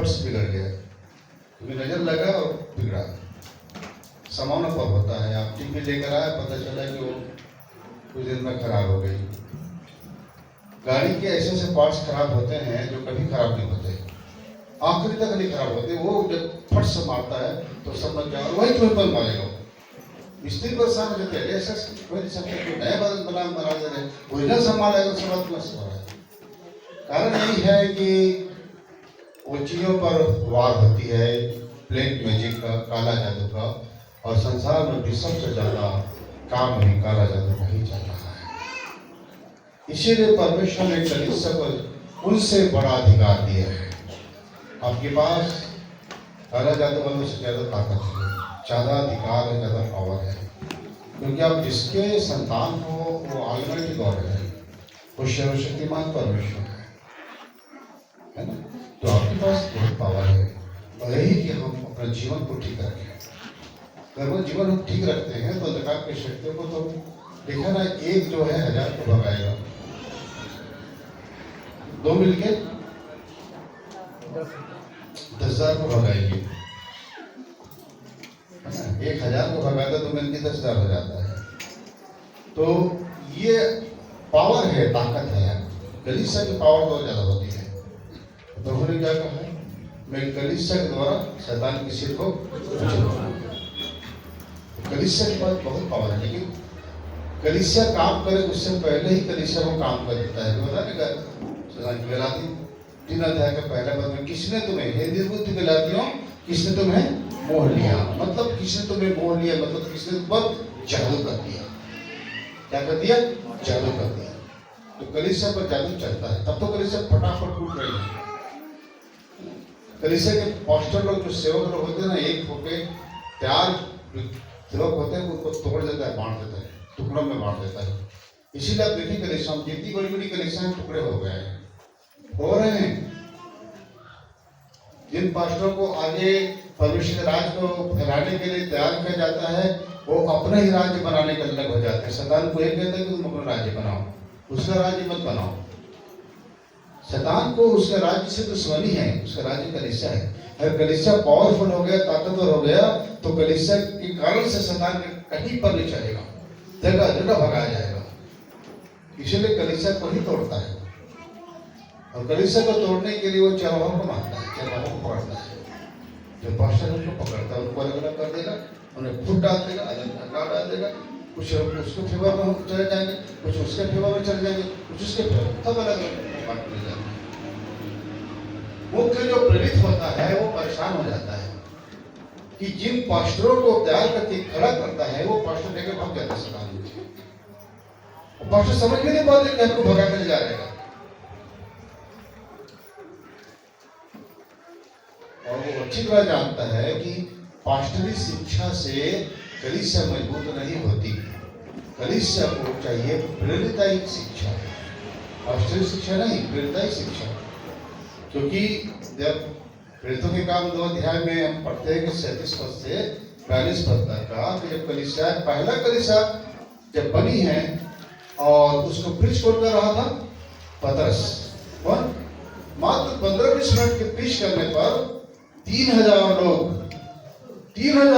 स्पर्श बिगड़ गया, क्योंकि नजर लगा और बिगड़ा। समानों पर होता है। आप टीवी लेकर आए, पता चला कि वो कुछ दिन में खराब हो गई। गाड़ी के ऐसे ऐसे पार्ट्स खराब होते हैं जो कभी खराब नहीं होते, आखिरी तक नहीं खराब होते। वो जब फट से मारता है तो समझ जाओ वही तुम्हें पर मारेगा। मिस्त्री परेशान हो जाते हैं, ऐसा कोई नहीं सकता, कोई नया बना दे रहे, ओरिजिनल सामान आएगा उसके बाद तुम्हें सवाल है। कारण यही है कि वो चीजों पर वार होती है, ब्लैक मैजिक का, काला जादू का, और संसार में भी सबसे ज्यादा काम नहीं काला जादू का ही चल रहा है। इसीलिए परमेश्वर ने कलीसिया को उनसे बड़ा अधिकार दिया है। आपके पास काला जादू वालों से ज्यादा ताकत है, ज्यादा अधिकार है, ज्यादा पावर है, क्योंकि आप जिसके संतान हो वो ऑलमाइटी गॉड है, वो सर्वशक्तिमान परमेश्वर है ना। तो आपके पास बहुत पावर है, और यही कि हम अपना जीवन को ठीक रखें। अगर वो जीवन हम ठीक रखते हैं तो अंधकार की शक्तियों को तो देखा ना, एक जो है 1000 को भगाएगा, 2 मिलके 10,000 को भगाएगी, 1000 को भगाता तो मिलके 10,000 हो जाता है। तो ये पावर है, ताकत है। कलीसिया की पावर बहुत ज्यादा होती है। प्रभु ने क्या कहा है, मैं कलीसिया के द्वारा शैतान की सिर को कलीसिया के पास बहुत पावर है, लेकिन कलीसिया काम करे उससे पहले ही कलीसिया को काम कर देता है। बता देगा गलाती 3 अध्याय का पहला पद में, किसने तुम्हें, हे निर्बुद्धि गलातियों, किसने तुम्हें मोह लिया, मतलब किसने तुम्हें मोह लिया, मतलब किसने तुम पर जादू कर दिया। क्या कर दिया? जादू कर दिया। तो कलीसिया पर जादू चलता है, तब तो कलीसिया फटाफट टूट रही है। कलीसिया के पास्टर लोग, जो सेवक लोग होते हैं ना, एक होके तैयार सेवक होते हैं, उनको तोड़ देता है, बांट देता है, टुकड़ों में बांट देता है। इसीलिए आप देखिए कलीसिया जितनी बड़ी बड़ी कलीसियां टुकड़े हो गए हैं, हो रहे हैं। जिन पास्टरों को आगे परमेश्वर के राज को फैलाने के लिए तैयार किया जाता है, वो अपना ही राज्य बनाने के अलग हो जाते हैं। शैतान को ये कहते हैं कि तुम अपना राज्य बनाओ, उसका राज्य मत बनाओ। शैतान को उसका राज्य से दुश्मनी है, उसका राज्य कलीसिया है। अगर कलीसिया पावरफुल हो गया, ताकतवर हो गया, तो कलीसिया के कारण से शैतान कहीं पर नहीं चलेगा, जगह जगह भगाया जाएगा। इसीलिए कलीसिया को ही तोड़ता है, और कलीसिया को तोड़ने के लिए वो चरवाहों को मारता है, चरवाहों को पकड़ता है। जो पास्टर उनको पकड़ता है, उनको अलग अलग कर देगा, उन्हें फूट डाल देगा, अलग डाल देगा। कुछ उसके फेवर में चले जाएंगे, कुछ उसके फेवर में चले जाएंगे, कुछ उसके फेवर, सब अलग अलग बांट ले जाएंगे। मुख्य जो प्रेरित होता है वो परेशान हो जाता है कि जिन पास्टरों को तैयार करके खड़ा करता है, वो पास्टर लेकर भाग जाता है शैतान में। पास्टर समझ में नहीं पाते कि हमको भगा कर जा रहेगा, और वो अच्छी तरह जानता है कि पास्टरी शिक्षा से कलीसिया मजबूत नहीं होती। कलीसिया को चाहिए प्रेरिताई शिक्षा, पास्टरी शिक्षा नहीं, प्रेरिताई शिक्षा। क्योंकि जब प्रेरितों के काम 2 अध्याय में हम पढ़ते हैं कि 37 पद से 42 पद तक का, कि जब कलीसिया, पहला कलीसिया जब बनी है और उसको प्रीच कौन कर रहा था? पतरस। कौन? मात्र 15-20 मिनट के प्रीच करने पर 3000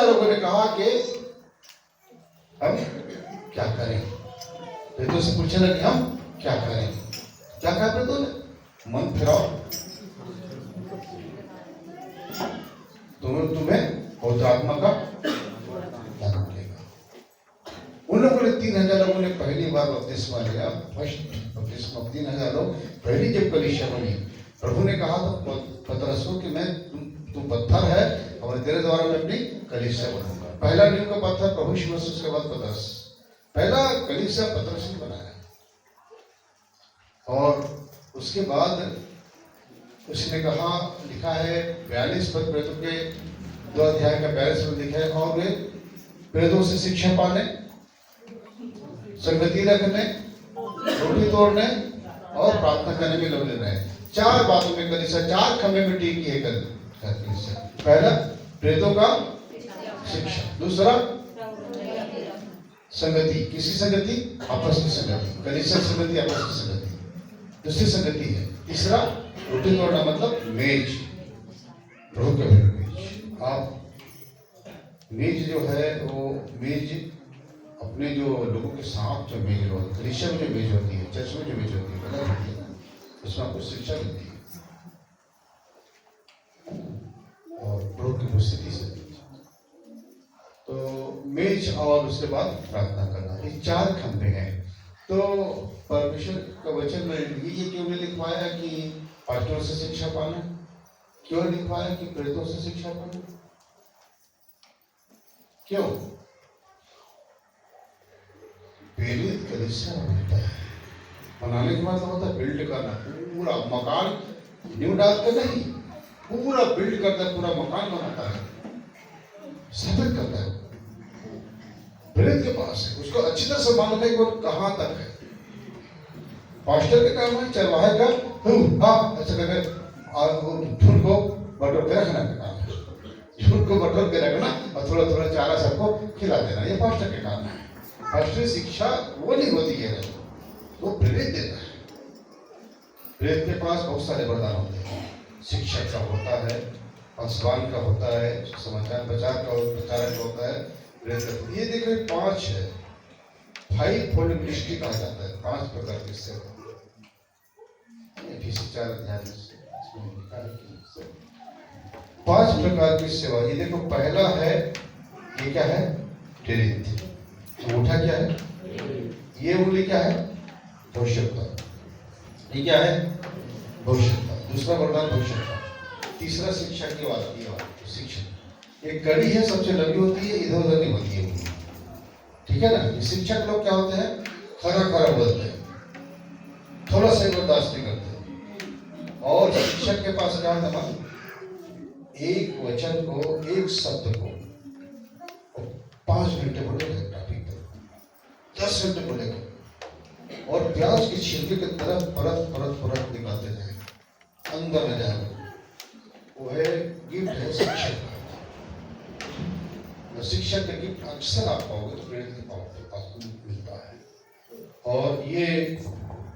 लोगों ने कहा कि हम क्या करें। प्रेरितों से पूछने लगे हम क्या करें। क्या कहा प्रेरितों ने? मन फिराओ, तुम्हें पवित्र आत्मा का दान मिलेगा। उन लोगों ने 3000 लोगों ने पहली बार बपतिस्मा लिया, फर्स्ट बपतिस्मा। 3000 लोग, पहली जब कलीसिया बनी, प्रभु ने कहा तो पतरस को कि मैं तू पत्थर है और तेरे द्वारा मैं अपनी कलीसिया बनाऊंगा। पहला नींव का पत्थर प्रभु यीशु मसीह, उसके बाद पतरस। पहला कलीसिया पतरस ने बनाया, और उसके बाद उसने कहा, लिखा है 42 पद प्रेरितों के 2 अध्याय का 42 पद लिखा है, और वे प्रेरितों से शिक्षा पाने, संगति रखने, रोटी तोड़ने और प्रार्थना करने में लगे रहे। 4 बातों में कलीसिया, 4 खंभे में टिकी है कलीसिया। पहला प्रेरितों का शिक्षा, दूसरा संगति। किसकी संगति? आपस की संगति। कलीसिया संगति, आपस की संगति। दूसरी संगति है। तीसरा रोटी तोड़ना, मतलब मेज, प्रभु के भय बीज। आप मेज जो है वो मेज अपने जो लोगों के साथ जो मेज होती है, कलीसिया में जो मेज होती है, चर्च में जो मेज होती है, अलग होती है, उसमें आपको शिक्षा मिलती है और प्रभु की उपस्थिति से। तो मेज और उसके बाद प्रार्थना करना, ये 4 खंभे हैं। तो परमेश्वर का वचन में ये क्यों नहीं लिखवाया कि पास्टरों से शिक्षा पाना, क्यों लिखवाया कि प्रेरितों से शिक्षा पाना, क्यों? प्रेरित कलीसिया होता है, बनाने के बाद होता है बिल्ड करना, पूरा मकान न्यू डाल कर नहीं, पूरा बिल्ड करता है, पूरा मकान बनाता है, स्थापित करता है। प्रेरित के पास है, उसको अच्छी तरह से मालूम है कि वो कहां तक है। पास्टर का काम है चरवाहे का ऐसा करके झुंड को बटोर के रखना का काम है, झुंड को बटोर के रखना और थोड़ा थोड़ा चारा सबको खिला देना, ये पास्टर का काम है। पास्टर शिक्षा वो नहीं होती है, वो प्रेरित देता है। प्रेरित के पास बहुत सारे वरदान होते हैं, शिक्षक का होता है, पासवान का होता है, समाचार प्रचार का प्रचारक का होता है। ये देख रहे 5 है, 5 फोल्ड मिनिस्ट्री कहा जाता है, 5 प्रकार की सेवा। 4 अध्याय में लिखा है कि 5 प्रकार की सेवा। ये देखो, पहला है, ये क्या है? प्रेरित। अंगूठा क्या है? ये उंगली क्या है? भविष्यवक्ता। ये क्या है? भविष्यवक्ता। दूसरा वरदान भविष्यवक्ता। तीसरा शिक्षा की बात की, शिक्षक। एक कड़ी है, सबसे लंबी होती है, इधर उधर नहीं होती है, ठीक है ना। ये शिक्षक लोग क्या होते हैं? खरा खरा बोलते हैं, थोड़ा सा बर्दाश्त नहीं करते। और शिक्षक के पास क्या होता है? एक वचन को, एक शब्द को 5 घंटे बोलेगा, टॉपिक पर 10 घंटे बोलेगा, और प्याज की छिलके की तरह परत परत परत निकालते जाएगा, अंदर में जाएगा। वो है गिफ्ट है शिक्षक का। शिक्षक का गिफ्ट अक्सर आप पाओगे तो प्रेरित के पास मिलता है। और ये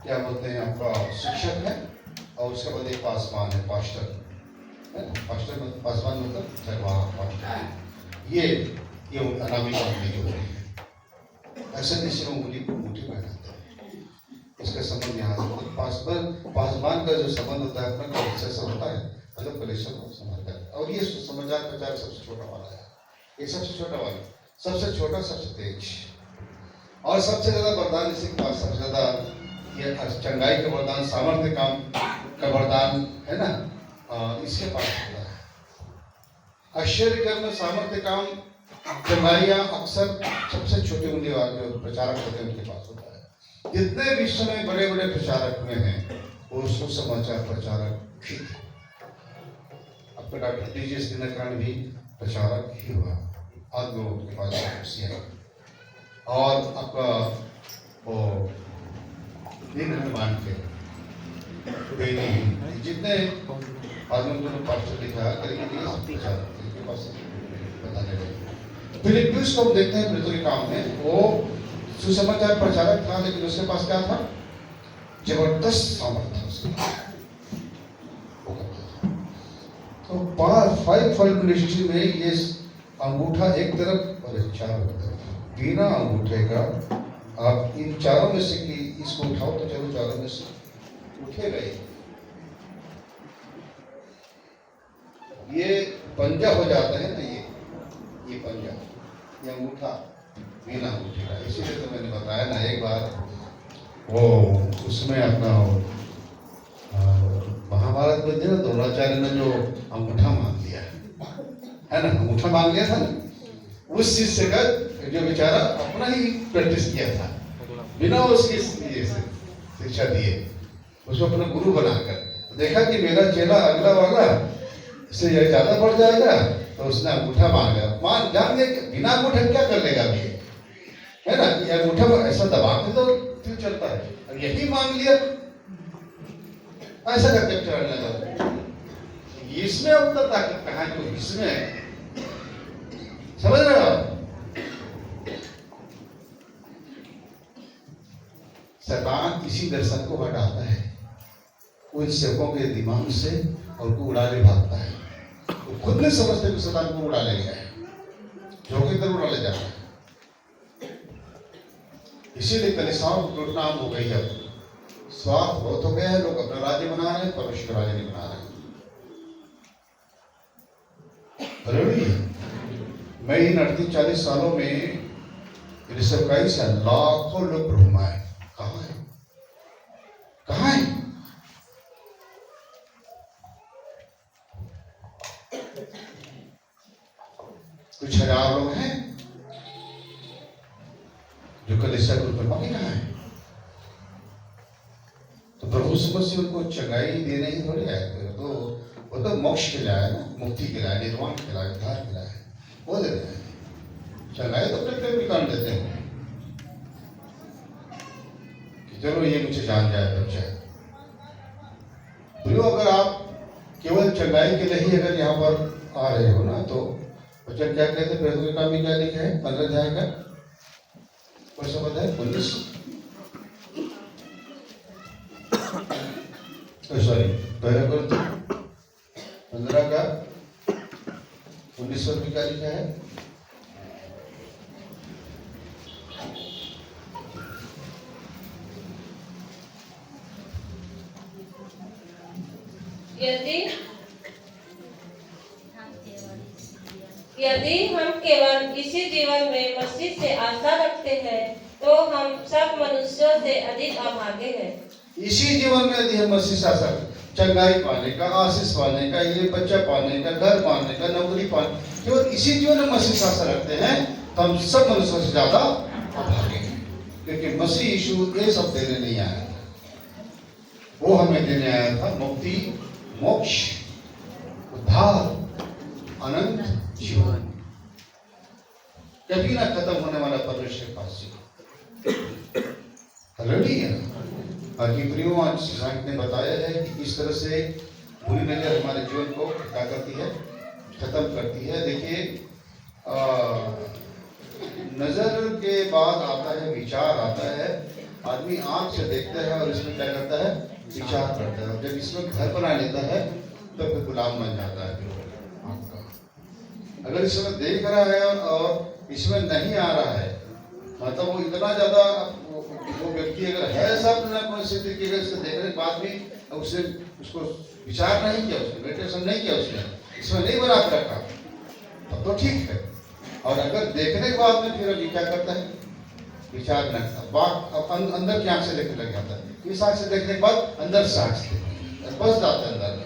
क्या बोलते हैं, आपका शिक्षक है, और उसके बाद एक पासवान है, पास्टर है। पास्टर मतलब पासवान मतलब चरवाहा, पास्टर। ये अनामी कंपनी जो है, ऐसे देश में उंगली को मुट्ठी पहनाते हैं, इसका संबंध यहाँ से। पासवान का जो संबंध होता है अपना कलेक्शन से होता है, मतलब कलेक्शन को समझता है। और ये समाचार प्रचार सबसे छोटा वाला है, ये सबसे छोटा वाला, सबसे छोटा, सबसे तेज, और सबसे ज्यादा वरदान इसी के पास, सबसे ज्यादा ये चंगाई का वरदान, सामर्थ्य काम का वरदान है ना, इसके पास होता है। आश्चर्य कर्म, सामर्थ्य काम, चंगाइयां अक्सर सबसे छोटे उंगली वाले जो प्रचारक होते हैं उनके पास होता है। जितने विश्व में बड़े बड़े प्रचारक हुए हैं वो सुसमाचार प्रचारक ही थे। आपका डॉक्टर टीजीएस दिनकरण भी प्रचारक ही हुआ, आज वो उनके पास है। और आपका वो मान के जितने आदमी को पास्टर लिखा करेंगे, ये सब प्रचारक के पास बताने लगे। फिलिपियस को हम देखते हैं प्रेरितों के काम में, वो सुसमाचार प्रचारक था, लेकिन उसके पास क्या था? जबरदस्त सामर्थ्य उसके पास। तो 5 फोल्ड मिनिस्ट्री में ये अंगूठा एक तरफ और 4 तरफ। बिना अंगूठे का आप इन चारों में से कि इसको उठाओ तो चलो चारों में से उठेगा ये पंजा हो जाता है ना, ये पंजा, ये अंगूठा बिना अंगूठे का। इसीलिए तो मैंने बताया ना एक बार, वो उसमें अपना महाभारत में ना द्रोणाचार्य ने जो अंगूठा मांग लिया है ना, अंगूठा मांग लिया था ना, उस शिष्य का जो बेचारा अपना ही प्रैक्टिस किया था, बिना उसकी शिक्षा दिए, उसको अपना गुरु बनाकर देखा कि मेरा चेला अगला वाला इससे ये ज्यादा बढ़ जाएगा, तो उसने अंगूठा मांग लिया। मान जान गए बिना अंगूठे क्या कर लेगा अभी, है ना, ये अंगूठा ऐसा दबा के तो क्यों चलता है, अब यही मांग लिया ऐसा करके चलने लगा। इसमें उतना ताकत कहाँ है, इसमें समझ रहे हो? शैतान इसी दर्शन को हटाता है उन सेवकों के दिमाग से और को उड़ा ले भागता है। खुद नहीं समझते कि शैतान को उड़ा ले गया है, जो कि उड़ा ले जाता है। इसीलिए कलीसियाओं की टूटना आम हो गई है। स्वार्थ बहुत हो गया है, लोग अपना राज्य बना रहे हैं, परमेश्वर राज्य नहीं बना रहे हैं। मैं इन 38-40 सालों में सेवकाई से लाखों लोग प्रभु आए। कहाँ है, कहाँ है? कुछ हजार लोग हैं जो कलीसिया के ऊपर, बाकी कहाँ है? तो प्रभु समझ उनको चंगाई देने ही थोड़ी आए थे, तो वो तो मोक्ष के लिए आया ना, मुक्ति के लिए आया, निर्वाण के लिए आया, उद्धार के लिए आया, वो दे रहे हैं। चंगाई तो अपने प्रेम निकाल देते हैं कि चलो ये मुझे जान जाए तो जाए। अगर आप केवल चंगाई के लिए ही अगर यहाँ पर आ रहे हो ना, तो वचन क्या कहते? प्रेरितों के काम में क्या लिखा है? 15 अध्याय का कोई शब्द है? 19 सॉरी 15 का 19 में क्या लिखा है? यदि हम केवल इसी जीवन में मसीह से आशा रखते हैं तो हम सब मनुष्यों से अधिक अभागे हैं। इसी जीवन में यदि हम मसीह से आशा, चंगाई पाने का, आशीष पाने का, ये बच्चा पाने का, घर पाने का, नौकरी पाने, केवल इसी जीवन में मसीह से आशा रखते हैं तो हम सब मनुष्यों से ज्यादा अभागे हैं। क्योंकि मसीह यीशु ये सब देने नहीं आया था, वो हमें देने आया था मुक्ति, मोक्ष, उद्धार, अनंत जीवन, कभी ना खत्म होने वाला परमेश्वर पास। हालेलुया। और इब्रियों आज शशांक ने बताया है कि इस तरह से बुरी नजर हमारे जीवन को क्या करती है? खत्म करती है। देखिए, नजर के बाद आता है विचार, आता है। आदमी आंख से देखता है और इसमें क्या करता है? विचार करता है। जब इसमें घर बना लेता है तो फिर गुलाम बन जाता है आपका। अगर इसमें देख रहा है और इसमें नहीं आ रहा है, मतलब वो इतना ज्यादा, वो व्यक्ति अगर है सब परिस्थिति की, अगर इसको देखने के बाद भी उसने उसको विचार नहीं किया, उसने मेडिटेशन नहीं किया, उसने इसमें नहीं बना के रखा, तब तो ठीक है। और अगर देखने के बाद में फिर अभी क्या करता है? विचार नहीं करता, अंदर की आंख से देखने लग जाता है। इस आंख से देखने के बाद अंदर से आंख से बस जाता है अंदर में।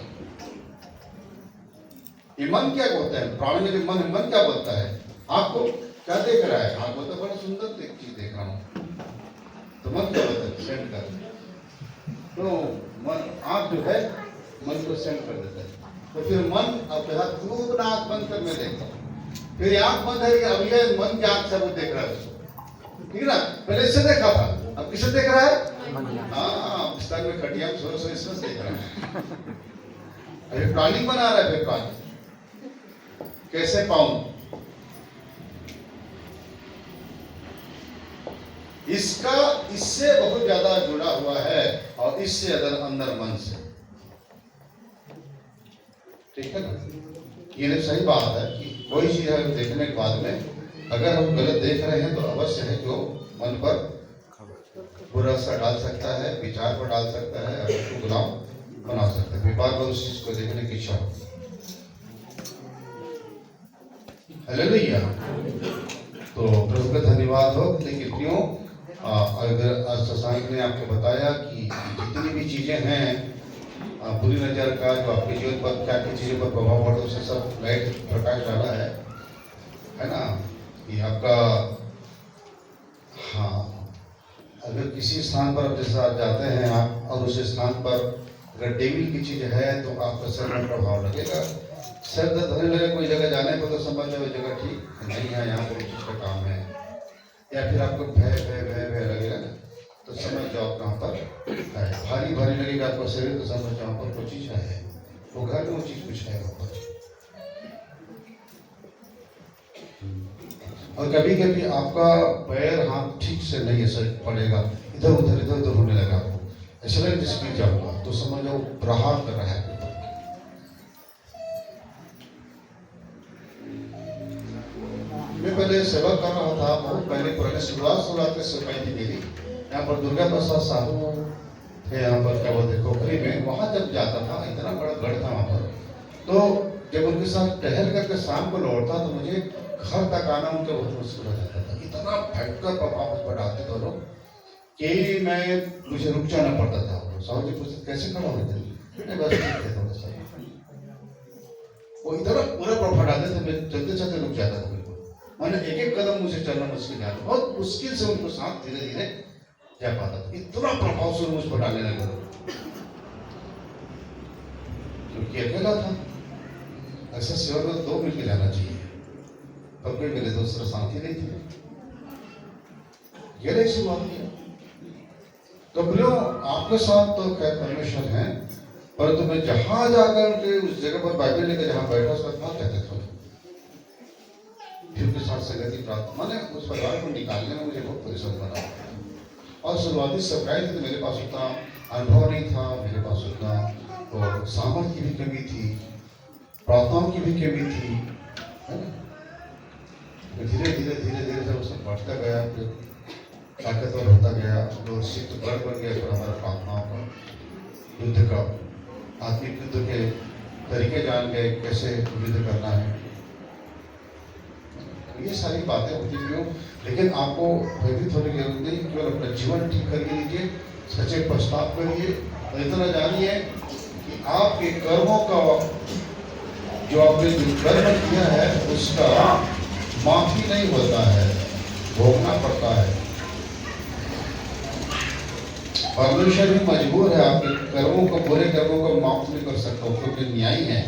ये मन क्या बोलता है? प्राणी में जो मन क्या बोलता है? आपको क्या देख रहा है? आप बोलते बड़ा सुंदर चीज देख रहा हूँ, तो मन क्या बोलता है? सेंड कर। तो मन, आंख जो है मन को सेंड कर देता है। तो फिर मन अब खूब ना आंख बंद कर मैं देखता हूँ, फिर आंख बंद है, अब ये मन की आंख से वो देख रहा है उसको, ठीक है ना? पहले इससे देखा था, अब किससे देख रहा है? हाँ, बिस्तर में खटिया सो इसमें देख रहा है। अभी प्लानिंग बना रहा है, फिर प्लानिंग कैसे पाऊं? इसका इससे बहुत ज्यादा जुड़ा हुआ है और इससे अंदर मन से, ठीक है ना? ये सही बात है कि कोई चीज देखने के बाद में अगर हम गलत देख रहे हैं तो अवश्य है जो मन पर बुरा असर डाल सकता है, विचार पर डाल सकता है, और उसको गुलाम बना सकता है। बार बार उस चीज को देखने की इच्छा होती है। हालेलुया। तो प्रभु का धन्यवाद हो। देखिए क्यों, अगर आज शशांक ने आपको बताया कि जितनी भी चीजें हैं बुरी नजर का, जो आपके जीवन पर क्या क्या चीजों पर प्रभाव पड़ता है, उसे सब लाइट प्रकाश डाला है ना? कि आपका, हाँ, अगर किसी स्थान पर जैसे आप जाते हैं आप और उस स्थान पर अगर डेविल की चीज है तो आपका सर में प्रभाव लगेगा, सर दर्द होने लगे। कोई जगह जाने पर तो समझ जाओ जगह ठीक नहीं है, यहाँ पर चीज का काम है। या फिर आपको भय भय भय भय लगेगा ना, तो समझ जाओ कहाँ पर है। भारी भारी लगेगा आपको शरीर, तो समझ जाओ पर कोई चीज है, वो घर में वो चीज कुछ है वहाँ पर। और कभी कभी आपका पैर हाथ ठीक से नहीं ऐसा पड़ेगा, इधर उधर होने लगा, आपको ऐसा लगे जैसे गिर जाऊंगा, तो समझ जाओ प्रहार कर रहा है। सेवा कर रहा था बहुत पहले, पुराने शुरुआत के सिपाही थी मेरी। यहाँ पर दुर्गा प्रसाद साहू थे, यहाँ पर क्या बोलते खोखरी में। वहाँ जब जाता था, इतना बड़ा गढ़ था वहाँ पर, तो जब उनके साथ टहल करके शाम को लौटता तो मुझे घर तक आना उनका बहुत मुश्किल हो जाता था। इतना भयंकर प्रभाव मुझ पर डालते थे लोग कि मुझे रुक जाना पड़ता था। साहू जी पूछते कैसे खड़ा हो गए, थोड़ा सा वो इतना पूरा प्रभाव डालते थे, मैं चलते चलते रुक जाता था बिल्कुल। मैंने एक एक कदम मुझे चलना मुश्किल था, बहुत मुश्किल से उनको साथ धीरे धीरे जा पाता था। इतना प्रभाव से मुझ पर डालने लगा क्योंकि अकेला था। ऐसा सेवा में दो मिलकर जाना चाहिए, पर कोई मेरे दूसरा साथी नहीं थे। ये नहीं शुरुआत किया तो बोलो आपके साथ तो खैर परमेश्वर हैं, परंतु मैं जहां जाकर उनके उस जगह पर बाइबल लेकर जहां बैठा उसका क्या कहते थे, फिर उनके साथ संगति प्राप्त, मैंने उस परिवार को निकालने में मुझे बहुत परिश्रम करना पड़ा। और शुरुआती सरप्राइज थी, मेरे पास उतना अनुभव नहीं था, मेरे पास उतना और सामर्थ्य की भी कमी थी, प्रार्थनाओं की भी कमी थी, है ना। धीरे धीरे धीरे धीरे जब उसमें बढ़ता गया, फिर ताकतवर होता गया, तो सिद्ध बढ़ गया। फिर हमारा प्रार्थनाओं का युद्ध का आत्मिक युद्ध के तरीके जान गए, कैसे युद्ध करना है। ये सारी बातें होती क्यों, लेकिन आपको भयभीत होने की जरूरत नहीं। केवल अपना जीवन ठीक कर लीजिए, सच्चे पश्चाताप करिए और इतना जानिए कि आपके कर्मों का जो आपने जो कर्म किया है उसका माफी नहीं होता है, भोगना पड़ता है। परमेश्वर भी मजबूर है आपके कर्मों को, बुरे कर्मों को माफ नहीं कर सकता, क्योंकि न्यायी है,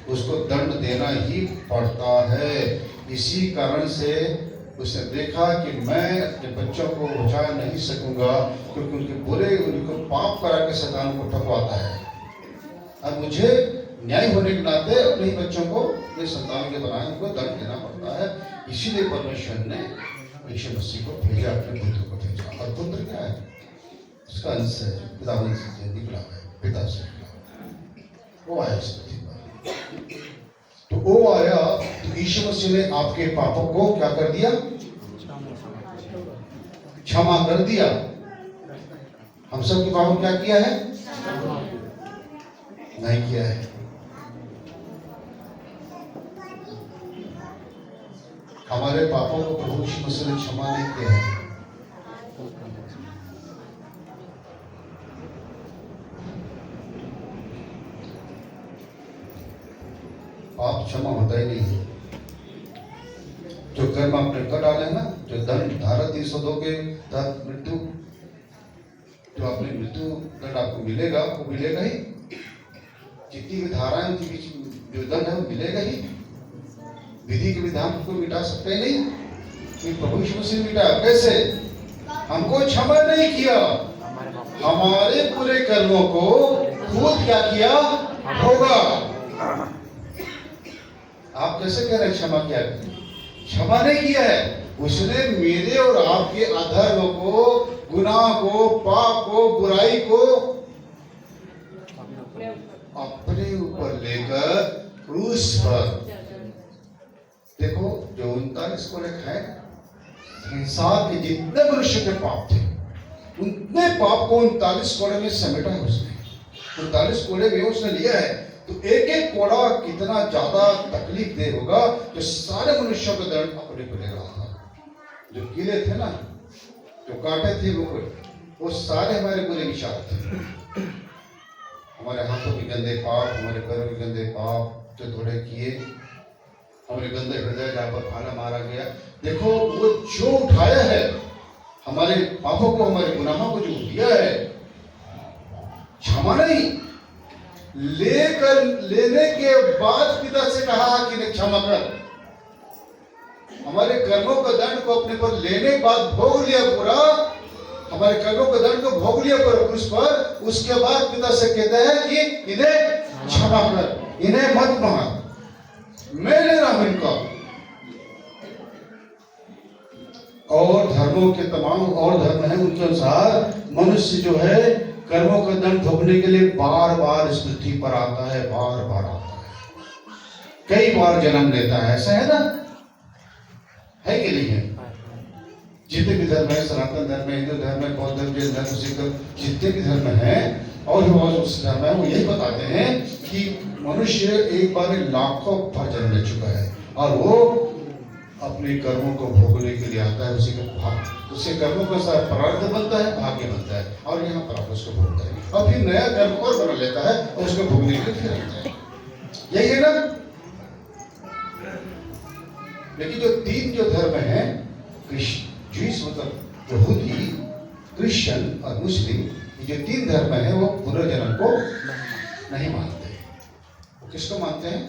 उसको दंड देना ही पड़ता है। इसी कारण से उसने देखा कि मैं अपने बच्चों को बचा नहीं सकूंगा, क्योंकि उनके बुरे उनको पाप करा के शैतान को ठगवाता है। अब मुझे न्याय होने के नाते अपने ही बच्चों को, अपने संतान के बनाए उनको दंड देना पड़ता है। इसीलिए परमेश्वर ने यीशु मसीह को भेजा, अपने पुत्र को भेजा। और पुत्र क्या है, उसका अंश है, पितावन से निकला है, पिता से निकला, वो आया इस पृथ्वी पर। तो वो आया तो यीशु मसीह ने आपके पापों को क्या कर दिया, क्षमा कर दिया। हम सब के पापों क्या किया है, नहीं किया है। हमारे पापों को प्रभु यीशु मसीह ने क्षमा नहीं किया है। पाप क्षमा होता ही नहीं है। जो कर्म आपने कर डाले ना, जो दंड धारा 302 के तहत मृत्यु, जो आपने मृत्यु दंड आपको मिलेगा वो मिलेगा ही। जितनी भी धाराएं उनके बीच जो दंड है वो मिलेगा ही। विधि के विधान को मिटा सकते नहीं, कि प्रभु यीशु मसीह मिटा कैसे, हमको क्षमा नहीं किया, हमारे पूरे कर्मों को खुद क्या किया होगा। आप कैसे कह रहे क्षमा किया, क्षमा नहीं किया है, उसने मेरे और आपके अधर्म को, गुनाह को, पाप को, बुराई को अपने ऊपर लेकर क्रूस पर, देखो जो 39 कोड़े खाए, संसार के जितने मनुष्य के पाप थे उतने पाप को 39 कोड़े में समेटा है उसने। 39 कोड़े में उसने लिया है, तो एक एक कोड़ा कितना ज्यादा तकलीफ दे होगा, जो सारे मनुष्यों का दंड अपने को ले रहा था। जो कीड़े थे ना, जो कांटे थे, वो सारे हमारे बुरे विचार थे। हमारे हाथों के गंदे पाप, हमारे पैरों के गंदे पाप जो थोड़े किए, हमारे गंदे हृदय जहाँ पर भाला मारा गया। देखो वो जो उठाया है, हमारे पापों को, हमारे गुनाहों को जो दिया है, क्षमा नहीं, लेकर लेने के बाद पिता से कहा कि ने क्षमा कर। हमारे कर्मों का दंड को अपने पर लेने के बाद भोग लिया पूरा, हमारे कर्मों के दंड को भोग लिया पूरा क्रूस पर। उसके बाद पिता से कहता है कि इन्हें क्षमा कर, इन्हें मत मार, मैं ले रहा हूं इनका। और धर्मों के तमाम और धर्म है, उनके अनुसार मनुष्य जो है कर्मों का दंड भोगने के लिए बार बार इस पृथ्वी पर आता है, बार बार आता है, कई बार जन्म लेता है। ऐसा है ना, है कि नहीं है? जितने भी धर्म है, सनातन धर्म है, हिंदू धर्म है, बौद्ध धर्म, जैन धर्म, सिख धर्म, जितने भी धर्म है और उस धर्म है, वो यही बताते हैं कि मनुष्य एक बार में लाखों बार जन्म ले चुका है और वो अपने कर्मों को भोगने के लिए आता है। उसी के भाग, उसके कर्मों का सारा प्रारब्ध बनता है, भाग्य बनता है और यहाँ पर उसको भोगता है और फिर नया कर्म और बना लेता है और उसको भोगने के लिए फिर आता है। यही है ना। लेकिन जो तीन जो धर्म है, ज्यूस मतलब यहूदी, क्रिश्चियन और मुस्लिम, ये जो तीन धर्म है वो पुनर्जन्म को नहीं मानते। वो किसको मानते हैं?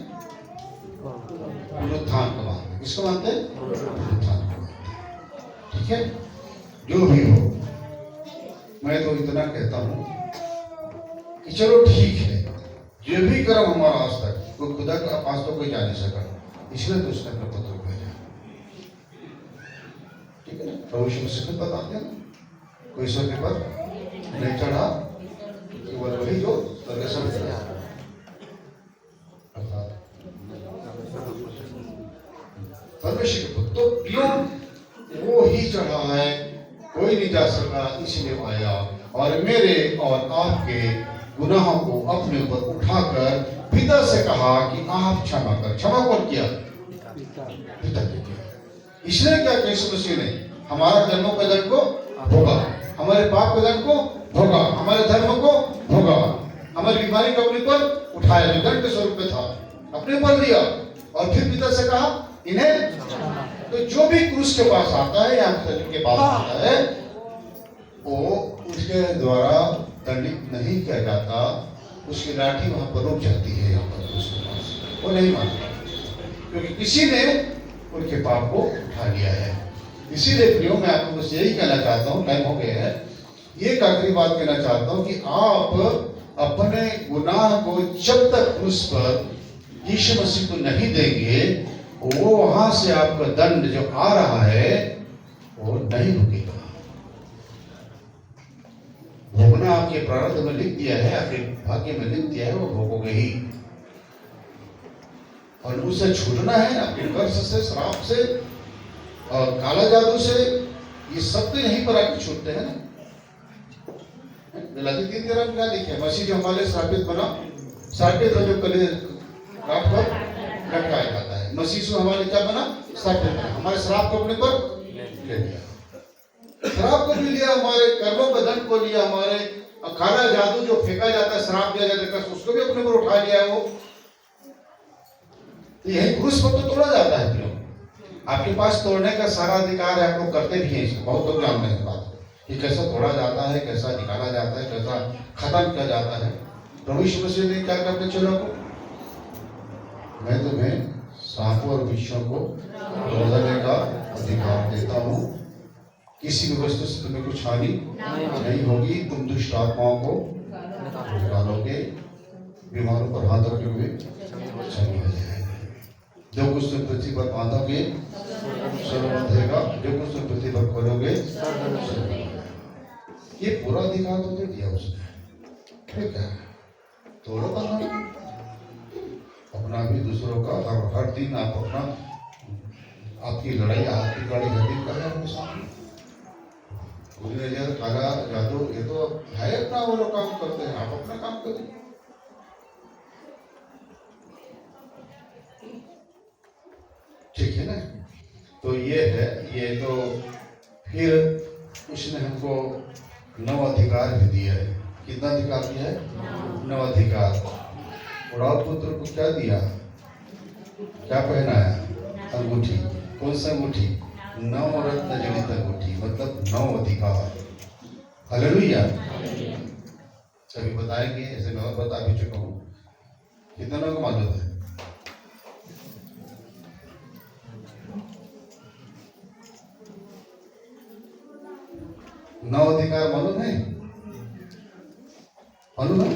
पुनरुत्थान को मानते हैं। किसको मानते हैं? पुनरुत्थान को मानते हैं। ठीक है, जो भी हो, मैं तो इतना कहता हूं कि चलो ठीक है, जो भी कर्म हमारा आज तक, कोई खुदा का पास तो कोई जा नहीं सका, इसलिए तो उसने अपना पुत्र भेजा। ठीक है ना, प्रभु यीशु मसीह खुद बताते हैं, कोई स्वर्ग पर नहीं चढ़ा, केवल वही जो स्वर्ग से उतरा। परमेश्वर के पुत्र, तो क्यों वो ही चढ़ा है, कोई नहीं जा सका, इसलिए आया और मेरे और आपके गुनाहों को अपने ऊपर उठाकर पिता से कहा कि आप क्षमा कर। क्षमा कौन किया? पिता ने किया। इसलिए क्या यीशु मसीह ने हमारा जन्मों का दंड को भोगा, हमारे पाप के दंड को भोगा, हमारे धर्म को भोगा, हमारी बीमारी को अपने पर उठाया, जो दंड के स्वरूप में था अपने पर लिया और फिर पिता से कहा इन्हें। तो जो भी क्रूस के पास आता है या के पास आता है, वो उसके द्वारा दंडित नहीं किया जाता, उसकी लाठी वहां पर रुक जाती है। यहाँ पर क्रूस के पास वो नहीं मानता, क्योंकि किसी ने उनके पाप को उठा लिया है। इसीलिए प्रियो, मैं आपको बस यही कहना चाहता हूँ, टाइम हो गया है, ये एक आखिरी बात कहना चाहता हूँ कि आप अपने गुनाह को जब तक क्रूस पर यीशु मसीह को नहीं देंगे, वो वहां से आपका दंड जो आ रहा है वो नहीं रुकेगा। भोगना आपके प्रारब्ध में लिख दिया है, आपके भाग्य में लिख दिया है, वो भोगोगे ही। और उससे छूटना है, अपने कर्ज से, श्राप से और काला जादू से, ये सब तो यहीं पर आके छूटते हैं ना। गलाती 3:13 में क्या लिखे? मसीह जो हमारे श्रापित बना, श्रापित हो जो कले काट पर लटकाया जाता है, मसीह से हमारे क्या बना? श्रापित बना, हमारे श्राप को अपने पर ले लिया, श्राप को भी लिया, हमारे कर्मों का दंड को लिया, हमारे काला जादू जो फेंका जाता है, श्राप दिया जाता है, उसको भी अपने पर उठा लिया। वो तो यही क्रूस पर तो तोड़ा जाता है। क्यों? आपके पास तोड़ने का सारा अधिकार है, आप लोग करते भी हैं इसको, बहुत लोग जानते हैं बात कि कैसा तोड़ा जाता है, कैसा निकाला जाता है, कैसा खत्म किया जाता है। प्रभु यीशु मसीह ने क्या करते? चलो मैं तुम्हें सांपों और बिच्छुओं को तोड़ने का अधिकार देता हूँ, किसी भी वस्तु से तुम्हें कुछ हानि नहीं होगी, तुम दुष्ट आत्माओं को निकालोगे, बीमारों पर हाथ रखोगे, चंगे हो जाएंगे, जो कुछ तुम पृथ्वी पर बांधोगे स्वर्ग में रहेगा, जो कुछ तुम पृथ्वी पर खोलोगे। ये पूरा अधिकार तो दे दिया उसने। ठीक है, तोड़ो बंधन अपना भी, दूसरों का। हर दिन आप अपना, आपकी लड़ाई, आपकी लड़ाई हर दिन करें अपने सामने। काला जादू ये तो है अपना, वो लोग काम करते हैं, आप अपना काम करें। ठीक है ना। तो ये है, ये तो फिर उसने हमको 9 अधिकार भी दिया है। कितना अधिकार दिया है? 9 अधिकार। और आप पुत्र को क्या दिया? क्या पहनाया? अंगूठी। कौन सा अंगूठी? 9 रत्न जड़ित अंगूठी, मतलब 9 अधिकार। हालेलुया। सभी बताएंगे, ऐसे मैं और बता भी चुका हूँ। कितना लोगों को मालूम है? नौ अधिकार मालूम है? मालूम है?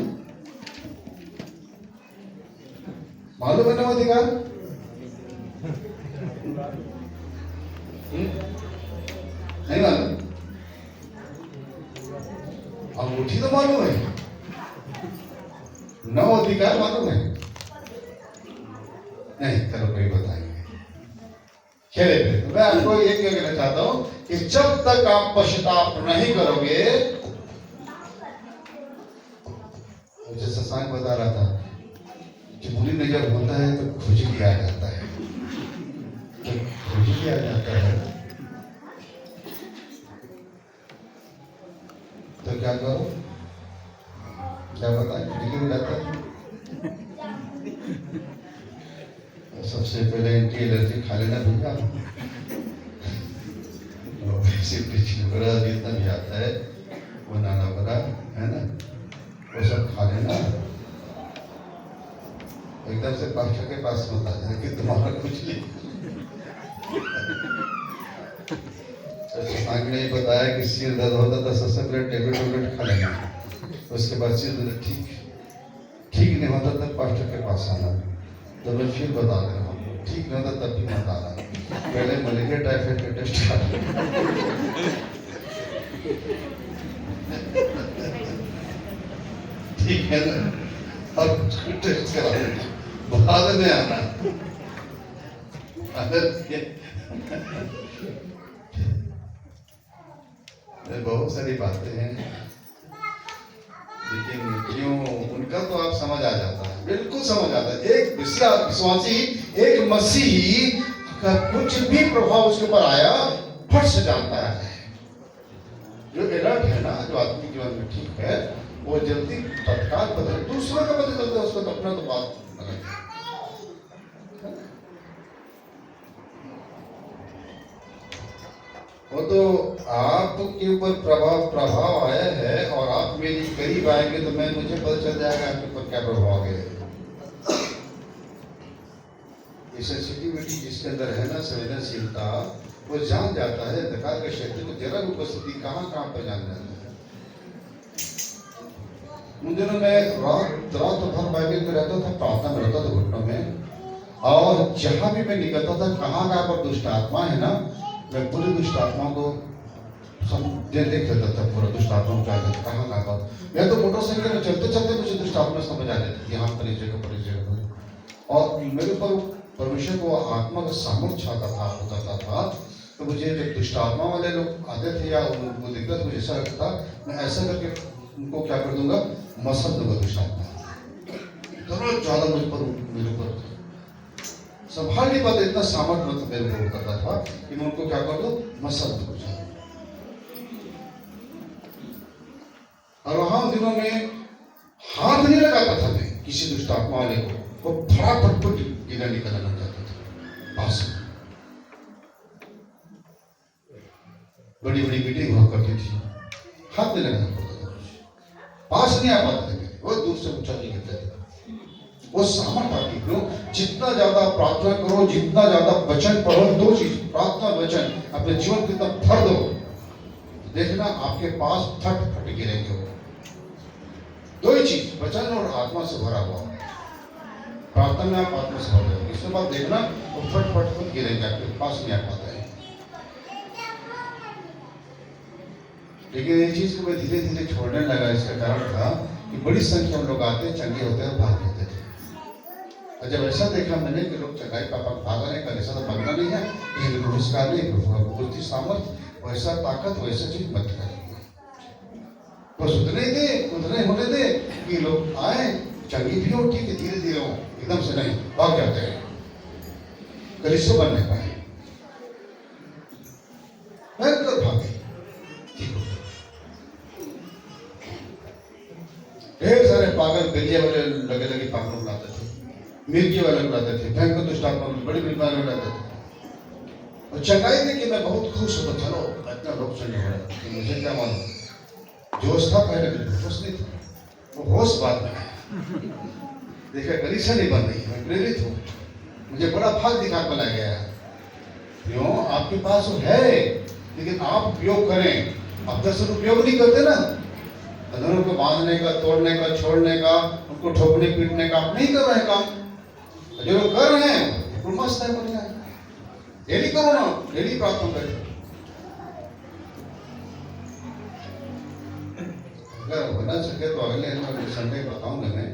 मालूम है 9 अधिकार? नहीं मालूम? अंगूठी तो मालूम है, 9 अधिकार मालूम है? नहीं, चलो कोई बताएंगे। खेले पे। तो मैं आपको ये कहना चाहता हूँ कि जब तक आप पश्चाताप नहीं करोगे, जैसा सांग बता रहा था कि बुरी नजर होता है तो खुजली आ जाता है, तो खुजली आ जाता है तो क्या करो, क्या बताएं, खुजली हो जाता है। सबसे पहले एंटी एलर्जी खा लेना भैया, जितना भी आता है वो नाना बड़ा है ना, वो सब खा लेना, एकदम से डॉक्टर के पास मत आ जाए कि तुम्हारा कुछ नहीं। आगे नहीं बताया कि सिर दर्द होता था, सबसे पहले टेबलेट खा लेना, उसके बाद सिर दर्द ठीक नहीं होता तब डॉक्टर के पास आना। तो मैं फिर बता दे रहा हूँ, ठीक नहीं होता तब भी मत आना, पहले मलेरिया टाइफाइड का टेस्ट करा, ठीक है ना, अब टेस्ट करा बाद में आना। बहुत सारी बातें हैं, लेकिन क्यों उनका तो आप समझ आ जाता है, बिल्कुल समझ आता है। एक विश्वासी, एक मसीही का कुछ भी प्रभाव उसके ऊपर आया फट से जानता है। जो अलर्ट है ना, जो आत्मिक जीवन में ठीक है, वो जल्दी तत्काल बदल, दूसरों का पता चलता है उसको, तो अपना तो बात अलग है। वो तो आपके ऊपर प्रभाव आया है और आप मेरी करीब आएंगे तो मुझे पता चल जाएगा आपके ऊपर क्या प्रभाव आ गया। ये सेंसिटिविटी जिसके अंदर है ना, संवेदनशीलता, वो जान जाता है अंधकार के क्षेत्र को जरा भी उपस्थिति कहाँ पर जान जाता है। उन दिनों में रात भर बाइबल में रहता था, प्रार्थना में रहता था घुटनों में, और जहां भी मैं निकलता था, कहाँ पर दुष्ट आत्मा है ना, मैं पूरी दुष्ट आत्माओं को देख लेता था, पूरा दुष्ट आत्माओं का कहाँ पर। मैं तो मोटरसाइकिल में चलते चलते मुझे दुष्ट आत्मा समझ आ जाती थी, यहाँ पर इस जगह पर, इस जगह पर। और मेरे ऊपर परमेश्वर को आत्मा का सामर्थ्य होता था। तो मुझे जब दुष्ट आत्मा वाले लोग आते थे या उनको दिक्कत, मुझे ऐसा लगता था मैं ऐसा करके उनको क्या कर दूंगा, मसल दूंगा दुष्ट आत्मा। इतना ज्यादा मेरे ऊपर संभाल नहीं पाते, इतना सामर्थ्य मतलब मेरे ऊपर करता था कि मैं उनको क्या कर दूं, मसल दूं। और वहां दिनों में हाथ नहीं लगाता था मैं किसी दुष्ट आत्मा वाले को, वो फटाफट गिरा निकलना लग जाता था। पास बड़ी बड़ी मीटिंग हुआ करती थी, हाथ नहीं लगाना पड़ता था, पास नहीं आ पाते थे, वो दूर से ऊंचा नहीं गिरते थे। वो सामर्थ्य आती क्यों, जितना ज्यादा प्रार्थना करो, जितना ज्यादा वचन पढ़ो, दो चीज, प्रार्थना वचन, अपने जीवन की तरफ भर दो, देखना आपके पास फट फट गिरेंगे। दो ही चीज, वचन और आत्मा से भरा हुआ। प्रार्थना में आप आत्मा से भर दो, इसके बाद देखना वो फट फट फट गिरेंगे, आपके पास नहीं आ पाता है। लेकिन ये चीज को मैं धीरे धीरे छोड़ने लगा, इसका कारण था कि बड़ी संख्या में लोग आते, चंगे होते हैं, भाग जाते थे। और जब ऐसा देखा मैंने कि लोग चंगाई पापा भाग रहे हैं, ऐसा तो भागना नहीं है, इसलिए पुरस्कार नहीं, बुद्धि सामर्थ, वैसा ताकत, वैसा चीज मत करें। बस उतने होने दे कि लोग आए, चंगी भी हो, ठीक है, धीरे धीरे हो, एकदम से नहीं भाग जाते हैं, कलिसिया बनने पाए, भयंकर भागे। ढेर सारे पागल गलिया वाले लगे लगे पागल बुलाते थे, मिर्गी वाले बुलाते थे, भयंकर दुष्ट आत्मा बड़ी बीमारी बुलाते थे। और चंगाई देखी मैं बहुत खुश होता, चलो इतना लोग चंगे हो रहे, मुझे क्या मालूम, जोश था पहले, बिल्कुल होश नहीं था, वो होश बाद में देखा कलिसिया नहीं बन रही, मैं प्रेरित हूँ, मुझे बड़ा भाग दिखा बनाया गया है। क्यों, आपके पास वो है, लेकिन आप उपयोग करें, आप दरअसल उपयोग नहीं करते ना, अधरों को बांधने का, तोड़ने का, छोड़ने का, उनको ठोकने पीटने का आप नहीं कर रहे हैं काम। जो लोग कर रहे हैं बिल्कुल मस्त है, बढ़िया है, डेली करो ना, डेली प्रार्थना करें। अगर बना सके तो अगले संडे बताऊंगा मैं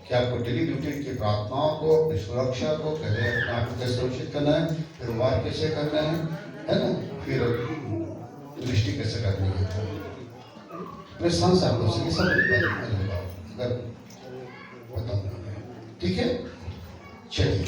कि आपको डेली ड्यूटी की प्रार्थनाओं को, अपनी सुरक्षा को, कैसे अपने आप को कैसे सुरक्षित करना है, फिर वार कैसे करना है ना, फिर दृष्टि कैसे करनी है, अपने संसार से सब अगर बताऊंगा। ठीक है, चलिए।